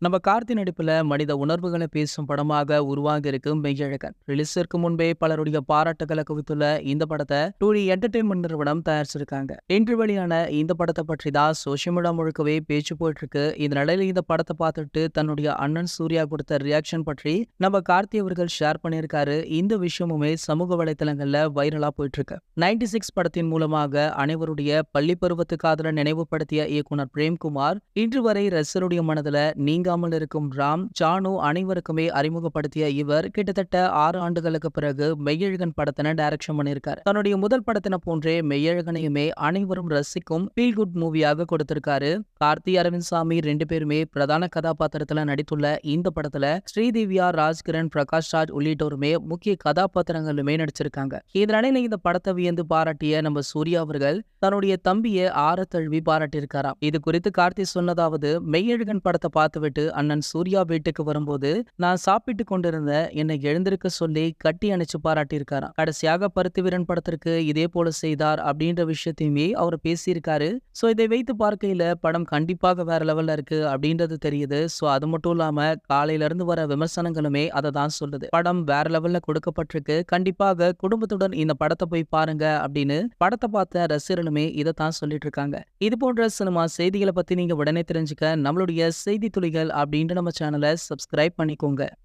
நம்ம கார்த்தி நடிப்புல மனித உணர்வுகளை பேசும் படமாக உருவாகி இருக்கு மெய்யழகன். ரிலீஸிற்கு முன்பே பலருடைய பாராட்டுகளை குவித்துள்ள இந்த படத்தை 2D என்டர்டைன்மெண்ட் நிறுவனம் தயாரிச்சிருக்காங்க. இன்று வெளியான இந்த படத்தை பற்றி தான் சோஷியல் மீடியா முழுக்கவே பேச்சு போயிட்டு இருக்கு. இந்த நிலையில இந்த படத்தை பார்த்துட்டு தன்னுடைய அண்ணன் சூர்யா கொடுத்த ரியாக்ஷன் பற்றி நம்ம கார்த்தி அவர்கள் ஷேர் பண்ணியிருக்காரு. இந்த விஷயமுமே சமூக வலைதளங்கள்ல வைரலா போயிட்டு இருக்கு. 96 படத்தின் மூலமாக அனைவருடைய பள்ளி பருவத்து காதலை நினைவுபடுத்திய இயக்குனர் பிரேம்குமார் இன்று வரை ரசிகருடைய மனதில் நீங்காமல் இருக்கும் ராம் ஜானு அனைவருக்குமே அறிமுகப்படுத்திய இவர் கிட்டத்தட்ட 6 ஆண்டுகளுக்கு பிறகு மெய்யழகன் படத்தின டைரக்ஷன் பண்ணியிருக்காரு. தன்னுடைய முதல் படத்தின போன்றே மெய்யழகனையுமே அனைவரும் ரசிக்கும் ஃபீல் குட் மூவியாக கொடுத்திருக்காரு. கார்த்தி அரவிந்த் சாமி 2 பேருமே பிரதான கதாபாத்திரத்துல நடித்துள்ள இந்த படத்துல ஸ்ரீதேவியா, ராஜ்கிரண், பிரகாஷ் ராஜ் உள்ளிட்டோருமே முக்கிய கதாபாத்திரங்களுமே நடிச்சிருக்காங்க. இதனால இந்த படத்தை வியந்து பாராட்டிய நம்ம சூர்யா அவர்கள் தன்னுடைய தம்பியை ஆற தழுவி பாராட்டியிருக்காராம். இது குறித்து கார்த்தி சொன்னதாவது, மெய்யழகன் படத்தை பார்த்துவிட்டு அண்ணன் சூர்யா வீட்டுக்கு வரும்போது நான் சாப்பிட்டு கொண்டிருந்த என்னை எழுந்திருக்க சொல்லி கட்டி அணைச்சு பாராட்டியிருக்காராம். கடைசியாக பருத்திவீரன் படத்திற்கு இதே போல செய்தார் அப்படின்ற விஷயத்தையுமே அவர் பேசியிருக்காரு. சோ இதை வைத்து பார்க்கையில படம் கண்டிப்பாக வேற லெவல்ல இருக்கு அப்படின்றது தெரியுது. சோ அது மட்டும் இல்லாம காலையில இருந்து வர விமர்சனங்களுமே அதை தான் சொல்லுது. படம் வேற லெவல்ல கொடுக்கப்பட்டிருக்கு. கண்டிப்பாக குடும்பத்துடன் இந்த படத்தை போய் பாருங்க அப்படின்னு படத்தை பார்த்த ரசிகர்களுமே இதைத்தான் சொல்லிட்டு இருக்காங்க. இது போன்ற சினிமா செய்திகளை பத்தி நீங்க உடனே தெரிஞ்சுக்க நம்மளுடைய செய்தி துளிகள் அப்படின்ற நம்ம சேனலை சப்ஸ்கிரைப் பண்ணிக்கோங்க.